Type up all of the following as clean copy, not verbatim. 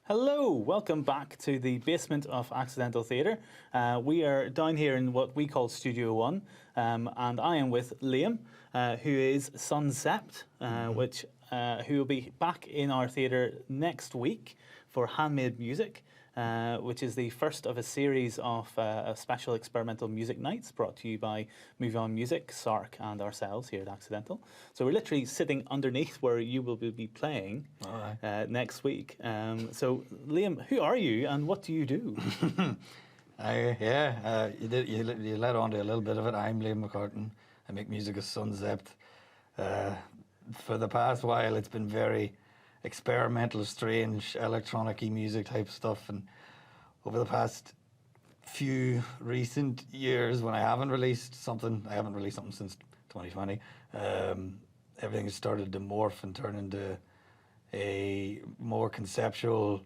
Hello, welcome back to the basement of Accidental Theatre. We are down here in what we call Studio One, and I am with Liam, who is son Zept, who will be back in our theatre next week for Handmade Music, which is the first of a series of special experimental music nights brought to you by Move On Music, Sark, and ourselves here at Accidental. So we're literally sitting underneath where you will be playing next week. So Liam, who are you and what do you do? You led on to a little bit of it. I'm Liam McCartan. I make music as son Zept. For the past while, it's been very experimental, strange, electronic-y music type stuff. And over the past few recent years, when I haven't released something since 2020, everything has started to morph and turn into a more conceptual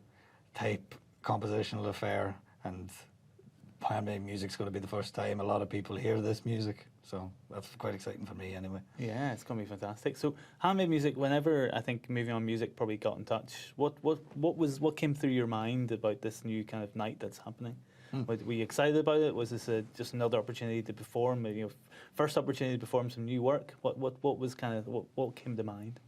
type compositional affair. And handmade music's going to be the first time a lot of people hear this music. So that's quite exciting for me anyway. Yeah, it's going to be fantastic. So handmade music, whenever I think Moving On Music probably got in touch, what came through your mind about this new kind of night that's happening? Were you excited about it? Was this just another opportunity to perform, first opportunity to perform some new work? What was kind of, what came to mind?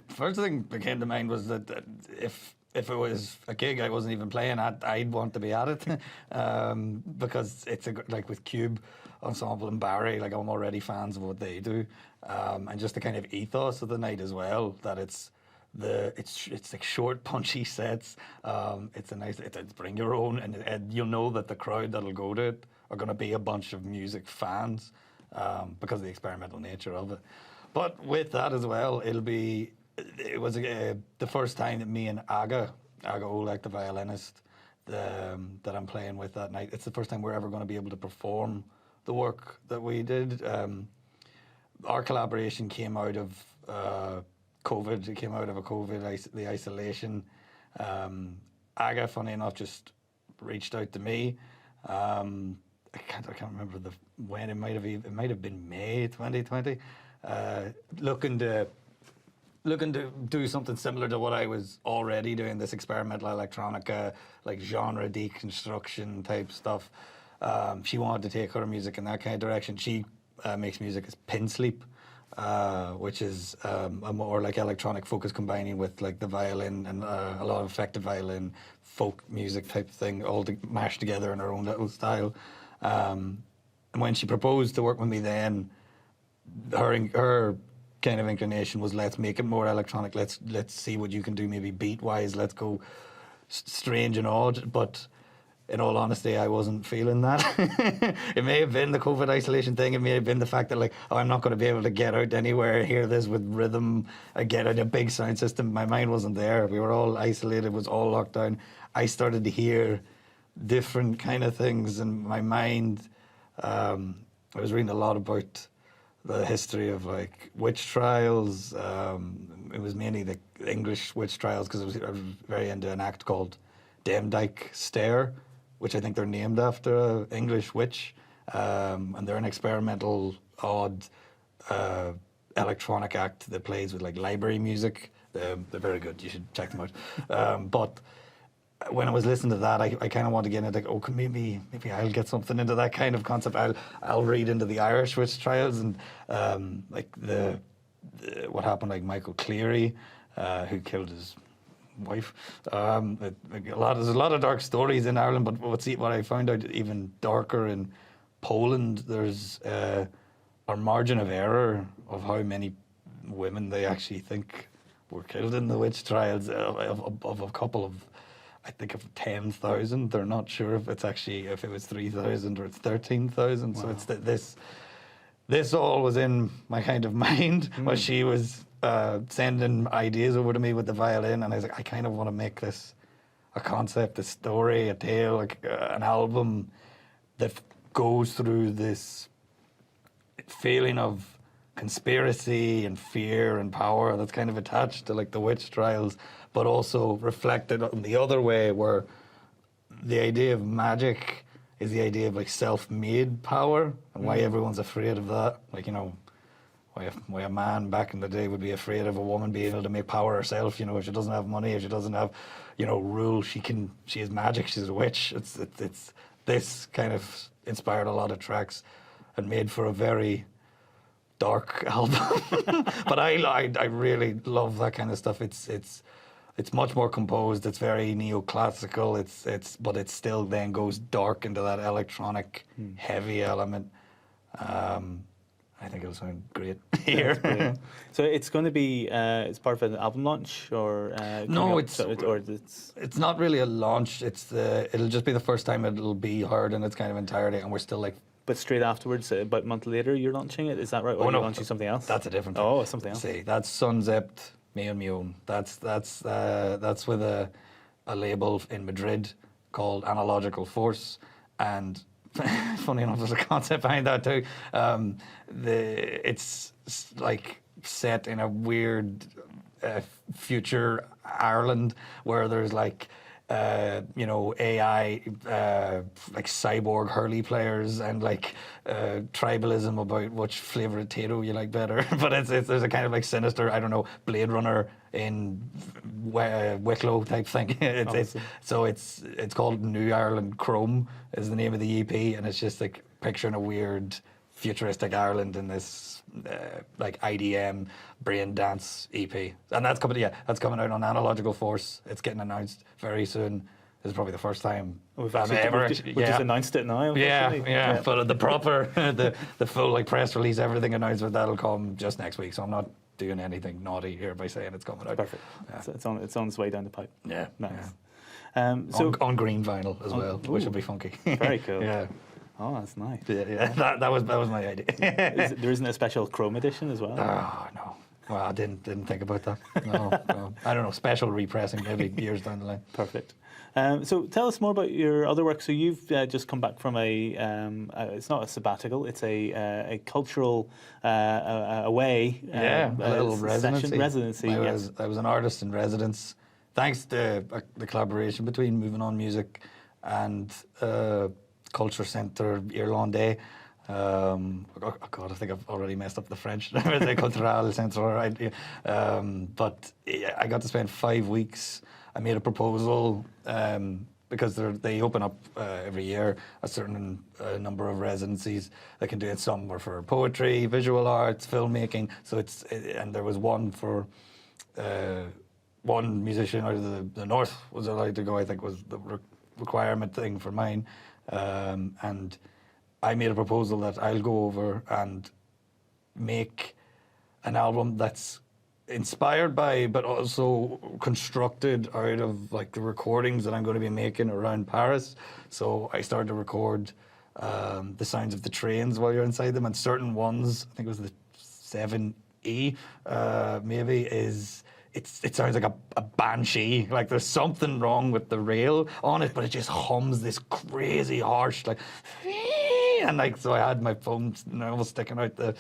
First thing that came to mind was that if it was a gig I wasn't even playing at, I'd want to be at it because it's like with Cube Ensemble and Barry, like I'm already fans of what they do, and just the kind of ethos of the night as well. That it's like short, punchy sets. It's a nice, it's bring your own, and you'll know that the crowd that'll go to it are going to be a bunch of music fans because of the experimental nature of it. But with that as well, it was the first time that me and Aga Olek, the violinist, that I'm playing with that night, it's the first time we're ever going to be able to perform the work that we did. Our collaboration came out of COVID. It came out of the isolation. Aga, funny enough, just reached out to me. I can't remember when. It might have been May 2020. Looking to do something similar to what I was already doing, this experimental electronica, like genre deconstruction type stuff. She wanted to take her music in that kind of direction. She makes music as Pin Sleep, which is a more like electronic focus combining with like the violin and a lot of effective violin, folk music type thing, all mashed together in her own little style. And when she proposed to work with me then, her kind of inclination was, let's make it more electronic, let's see what you can do, maybe beat wise, let's go strange and odd. But in all honesty, I wasn't feeling that. It may have been the COVID isolation thing, it may have been the fact that I'm not going to be able to get out anywhere, hear this with rhythm, get out a big sound system. My mind wasn't there. We were all isolated, it was all locked down. I started to hear different kind of things in my mind. I was reading a lot about the history of like witch trials. It was mainly the English witch trials because I was very into an act called Demdike Stare, which I think they're named after an English witch, and they're an experimental, odd electronic act that plays with like library music. They're very good. You should check them out. But when I was listening to that, I kind of want to get into like, maybe I'll get something into that kind of concept. I'll read into the Irish witch trials and like the what happened, like Michael Cleary, who killed his wife. There's a lot of dark stories in Ireland, but what I found out even darker in Poland, there's a margin of error of how many women they actually think were killed in the witch trials of a couple of, I think of 10,000. They're not sure if it was 3,000 or it's 13,000. Wow. So it's this all was in my kind of mind while she was sending ideas over to me with the violin, and I was like, I kind of want to make this a concept, a story, a tale, like an album that goes through this feeling of conspiracy and fear and power that's kind of attached to like the witch trials, but also reflected on the other way, where the idea of magic is the idea of like self-made power and why everyone's afraid of that. Like, why a man back in the day would be afraid of a woman being able to make power herself. If she doesn't have money, if she doesn't have, rule, she is magic. She's a witch. It's this kind of inspired a lot of tracks and made for a very dark album. But I really love that kind of stuff. It's much more composed. It's very neoclassical. But it still then goes dark into that electronic heavy element. I think it'll sound great here. Brilliant. So it's going to be it's part of an album launch, or no, it's not really a launch. It'll just be the first time it'll be heard in its kind of entirety, and we're still like. But straight afterwards, about a month later, you're launching it. Is that right? Or are you launching something else? That's a different thing. Oh, something else. See, that's Zept, me on my own. That's with a label in Madrid called Analogical Force, and funny enough, there's a concept behind that too. It's like set in a weird future Ireland where there's like AI like cyborg hurley players and like tribalism about which flavour of Tato you like better. But there's a kind of like sinister, I don't know, Blade Runner in Wicklow type thing. It's called New Ireland Chrome is the name of the EP, and it's just like picturing a weird futuristic Ireland in this like IDM brain dance EP, and that's coming out on Analogical Force. It's getting announced very soon. This is probably the first time we've just announced it now. Yeah. But the proper, the full like press release, everything announcement, that'll come just next week. So I'm not doing anything naughty here by saying it's coming out. Perfect. Yeah. So it's on its way down the pipe. Yeah. Nice. Yeah. On green vinyl as well, which will be funky. Very cool. Yeah. Oh, that's nice. Yeah. That was my idea. There isn't a special Chrome edition as well? Oh, no. Well, I didn't think about that. No. I don't know. Special repressing maybe years down the line. Perfect. So tell us more about your other work. So you've just come back from it's not a sabbatical, it's a cultural away. A little residency. Yes. I was an artist in residence. Thanks to the collaboration between Moving On Music and Culture Centre Irlandais. God, I think I've already messed up the French. The Cultural Centre, right? But I got to spend 5 weeks. I made a proposal because they open up every year a certain number of residencies. They can do it. Some were for poetry, visual arts, filmmaking. So and there was one for one musician out of the north was allowed to go. I think was the requirement thing for mine, and I made a proposal that I'll go over and make an album that's inspired by, but also constructed out of like the recordings that I'm going to be making around Paris. So I started to record the sounds of the trains while you're inside them, and certain ones, I think it was the 7E, maybe, it sounds like a banshee. Like there's something wrong with the rail on it, but it just hums this crazy harsh like. And like, so I had my phone almost sticking out the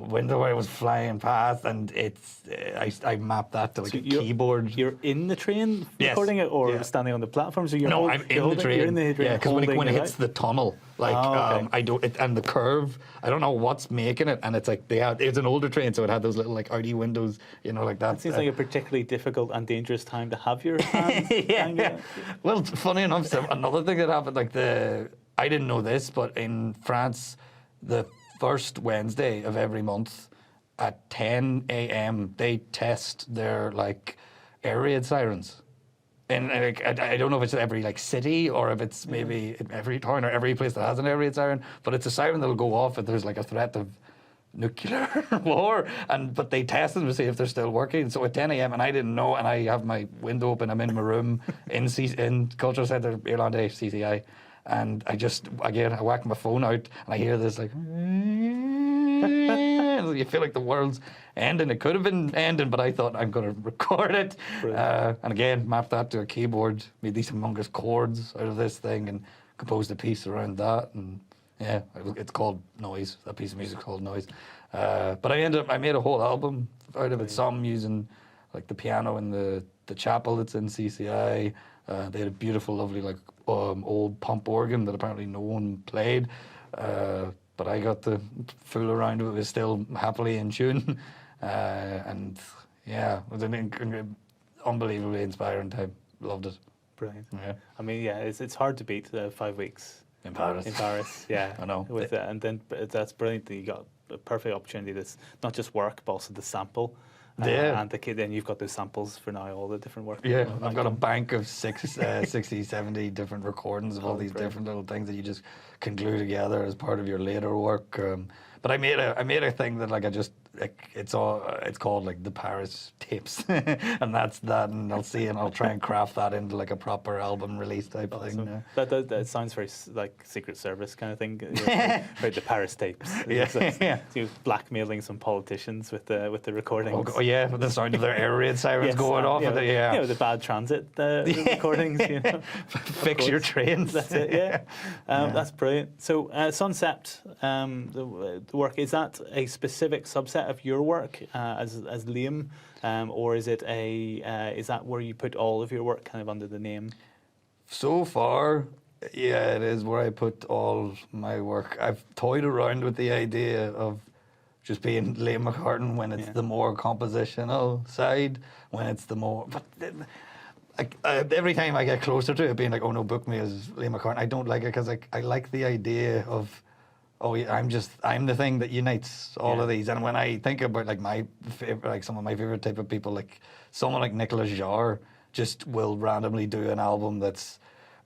window where I was flying past, and I mapped that to like a keyboard. You're in the train recording it, or standing on the platform? So I'm in the train. You're in the train. Yeah, because when it hits the tunnel, like and the curve, I don't know what's making it, and it's like it's an older train, so it had those little like Audi windows, like that. It seems like a particularly difficult and dangerous time to have your hands. Yeah. Well, funny enough, so another thing that happened, like I didn't know this, but in France, the first Wednesday of every month at 10 a.m. they test their like air raid sirens. And like, I don't know if it's every like city or if it's maybe in every town or every place that has an air raid siren, but it's a siren that'll go off if there's like a threat of nuclear war, but they test them to see if they're still working. So at 10 a.m. and I didn't know, and I have my window open, I'm in my room in Culture Centre Irlandais, CCI. And I whack my phone out and I hear this like, you feel like the world's ending. It could have been ending, but I thought I'm going to record it. And again, mapped that to a keyboard, made these humongous chords out of this thing and composed a piece around that. And yeah, it's called Noise. That piece of music called Noise. But I made a whole album out of it. Some using like the piano in the chapel that's in CCI. They had a beautiful, lovely, like old pump organ that apparently no one played. but I got to fool around with it still happily in tune. And yeah, it was an unbelievably inspiring time. Loved it. Brilliant. Yeah. I mean, yeah, it's hard to beat 5 weeks In Paris. in Paris. Yeah, I know. With and then that's brilliant that you got a perfect opportunity. That's not just work, but also the sample. Yeah. And then you've got those samples for now, all the different work. Yeah, that I've got a come. bank of 60, 70 different recordings of all these brilliant. different little things that you just can glue together as part of your later work. But I made a thing that it's called like the Paris tapes, and that's that. And I'll try and craft that into like a proper album release type thing. That sounds very like Secret Service kind of thing. Right, the Paris tapes. Yeah, yeah. So blackmailing some politicians with the recordings. Oh yeah, with the sound of their air raid sirens going off. The bad transit recordings. Fix your trains. That's it. Yeah, that's brilliant. So Zept, the work, is that a specific subset of your work as Liam, or is it is that where you put all of your work kind of under the name? So far, yeah, it is where I put all my work. I've toyed around with the idea of just being Liam McCartan when it's the more compositional side, when it's the more. But every time I get closer to it, being like, oh no, book me as Liam McCartan, I don't like it because I like the idea of, oh, yeah, I'm the thing that unites all of these. And when I think about like some of my favorite type of people, like someone like Nicolas Jarre just will randomly do an album that's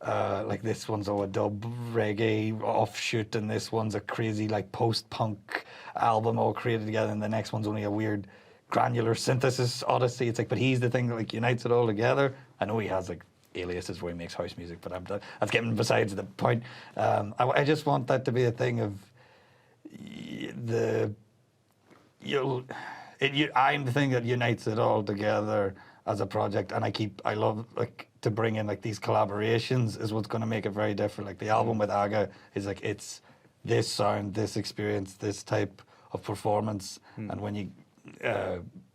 like this one's a dub reggae offshoot, and this one's a crazy like post-punk album all created together, and the next one's only a weird granular synthesis odyssey. It's like, but he's the thing that like unites it all together. I know he has like aliases where he makes house music, but that's getting besides the point. I just want that to be a thing of I'm the thing that unites it all together as a project, and I love like to bring in like these collaborations is what's going to make it very different. Like the album with Aga is like it's this sound, this experience, this type of performance, and when you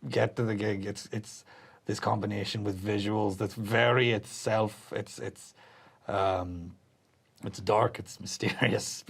get to the gig, it's this combination with visuals that's very itself. It's dark, it's mysterious,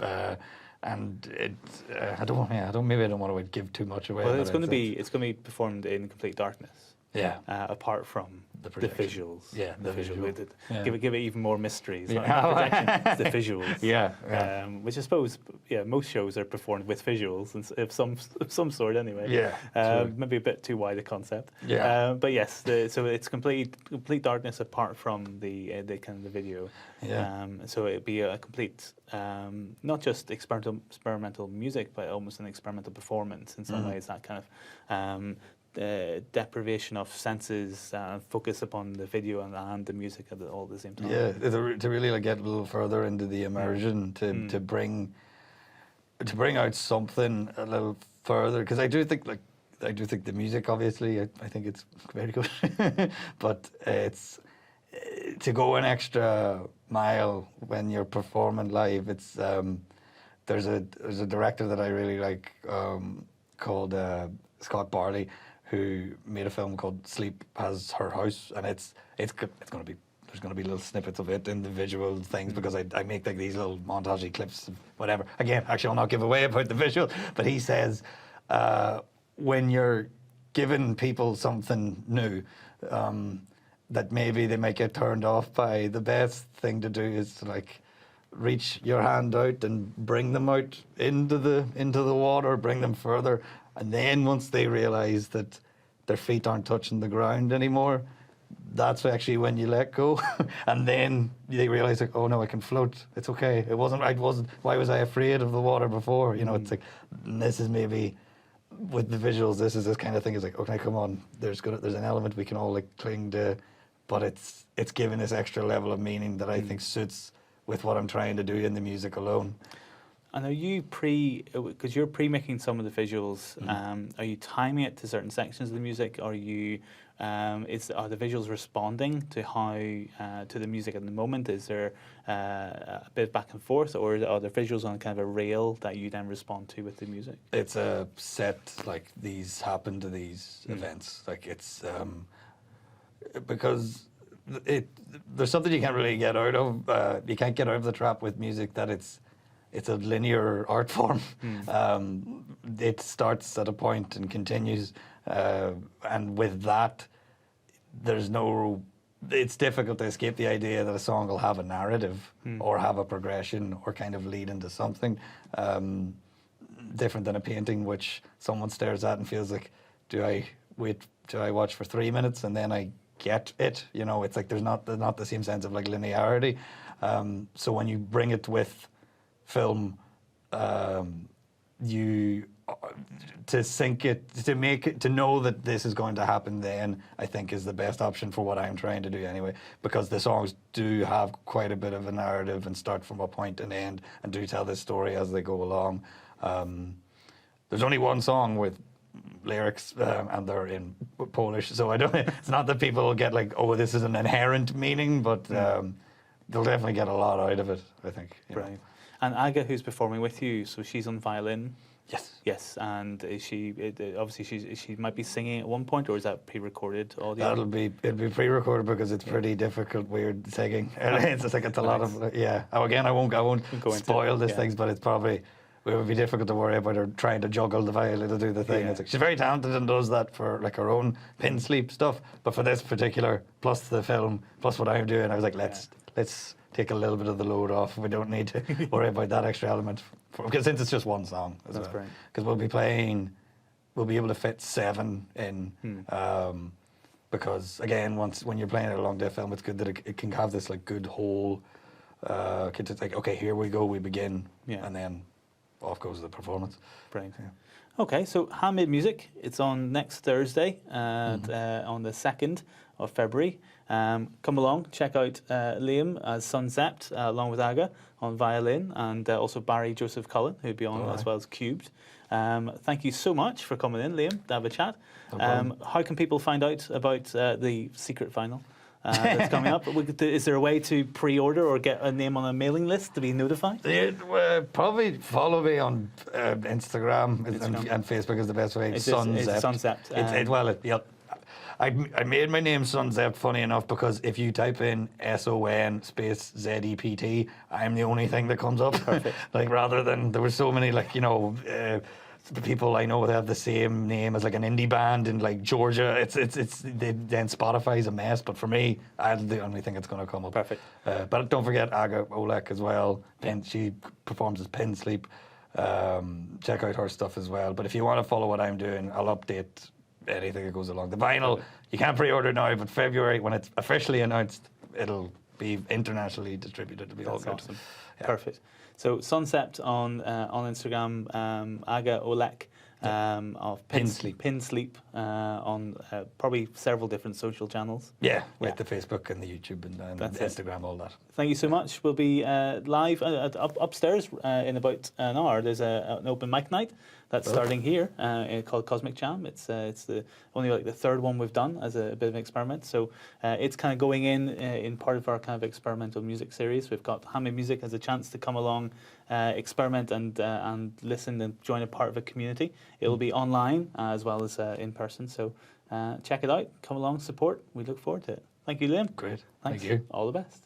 and I don't want to give too much away. Well, it's going to be performed in complete darkness. Yeah. Apart from the visuals. Yeah, the visual. Yeah. Give it even more mysteries. Yeah. It's the visuals. Yeah. Which I suppose, most shows are performed with visuals of some sort anyway. Yeah. Maybe a bit too wide a concept. Yeah. But yes, so it's complete darkness apart from the kind of the video. Yeah. So it'd be a complete, not just experimental music, but almost an experimental performance in some ways. That kind of. Deprivation of senses, focus upon the video and the music all at the same time. Yeah, to really like get a little further into the immersion, to bring out something a little further, because I do think the music, obviously, I think it's very good, but it's to go an extra mile when you're performing live. It's there's a director that I really like called Scott Barley, who made a film called Sleep Has Her House, and it's going to be, there's going to be little snippets of it in the visual things, because I make like these little montagey clips of whatever. Again, actually I'll not give away about the visual, but he says when you're giving people something new that maybe they might get turned off by, the best thing to do is to like reach your hand out and bring them out into the water, bring them further. And then once they realise that their feet aren't touching the ground anymore, that's actually when you let go. And then they realise, like, oh no, I can float. It's okay. Why was I afraid of the water before? It's like, this is maybe, with the visuals, this kind of thing. It's like, okay, come on, there's an element we can all like cling to, but it's giving this extra level of meaning that I think suits with what I'm trying to do in the music alone. And are you because you're pre-making some of the visuals, are you timing it to certain sections of the music? Are the visuals responding to to the music at the moment? Is there a bit back and forth, or are the visuals on kind of a rail that you then respond to with the music? It's a set, like these happen to these events. Like it's because there's something you can't really get out of. You can't get out of the trap with music that it's it's a linear art form. It starts at a point and continues, and with that, there's no. It's difficult to escape the idea that a song will have a narrative or have a progression or kind of lead into something different than a painting, which someone stares at and feels like, do I watch for 3 minutes and then I get it? You know, it's like there's not the same sense of like linearity. So when you bring it with film, you to sync it, to make it, to know that this is going to happen, then I think is the best option for what I'm trying to do anyway, because the songs do have quite a bit of a narrative and start from a point and end and do tell this story as they go along. There's only one song with lyrics and they're in Polish, so I don't. It's not that people will get like, oh, this is an inherent meaning, but they'll definitely get a lot out of it, I think. Right. And Aga, who's performing with you, so she's on violin. Yes. Yes, and is she obviously she might be singing at one point, or is that pre-recorded audio? It'll be pre-recorded because it's pretty difficult, weird singing. It's just like it's a lot of Oh, again, I won't spoil these things, but it's probably. It would be difficult to worry about her trying to juggle the violin to do the thing. It's like, she's very talented and does that for like her own pin sleep stuff. But for this particular, plus the film, plus what I'm doing, I was like, let's take a little bit of the load off. We don't need to worry about that extra element. Because since it's just one song. That's great. Because we'll be able to fit 7 in. Because again, when you're playing a long day film, it's good that it can have this like good whole. It's like, okay, here we go, we begin, and then off goes the performance. Brilliant. Yeah. Okay, so Handmade Music, it's on next Thursday on the 2nd of February. Come along, check out Liam as son Zept, along with Aga on violin, and also Barry Joseph Cullen, who'd be on as well as Cubed. Thank you so much for coming in, Liam, to have a chat. No how can people find out about the secret final that's coming up? Is there a way to pre-order or get a name on a mailing list to be notified? Probably follow me on Instagram and Facebook is the best way. Son Zept. I made my name Son Zept, funny enough, because if you type in SON space ZEPT, I'm the only thing that comes up. Like, rather than, there were so many, like, you know, the people I know that have the same name as like an indie band in like Georgia. Then Spotify's a mess, but for me, I'm the only thing that's going to come up. Perfect. But don't forget Aga Olek as well. She performs as Pin Sleep. Check out her stuff as well. But if you want to follow what I'm doing, I'll update anything that goes along. The vinyl, you can't pre-order now, but February, when it's officially announced, it'll be internationally distributed. It'll be all good. Awesome. Yeah. Perfect. So Son Zept on Instagram, Aga Olek of Pin Sleep on probably several different social channels. Yeah, with the Facebook and the YouTube and Instagram, all that. Thank you so much. We'll be live upstairs in about an hour. There's an open mic night that's starting here called Cosmic Jam. It's the only like the 3rd one we've done as a bit of an experiment. So it's kind of going in part of our kind of experimental music series. We've got Handmade Music as a chance to come along, experiment and listen and join a part of a community. It'll be online as well as in person. So check it out. Come along, support. We look forward to it. Thank you, Liam. Great. Thanks. Thank you. All the best.